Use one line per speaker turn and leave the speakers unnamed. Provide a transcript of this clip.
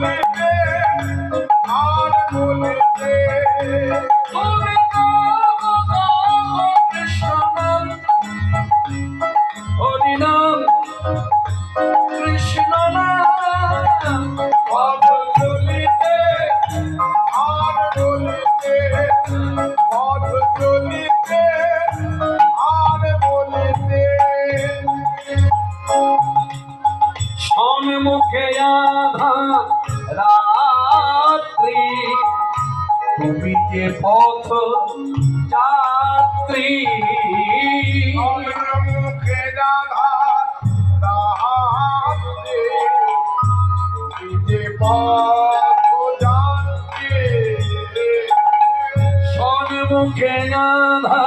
বলিতে আর বলিতে
তুমি কৃষ্ণ নাম হরিনাম কৃষ্ণ নাম
পদ চলিতে আর বলিতে পদ চলিতে আর বলিতে
সম্মুখে আধা রাত্রি তুমি যে পথ যাত্রী
মুখে রাধা রাত্রে তুমি যে পথ জানতে
সম্মুখে আধা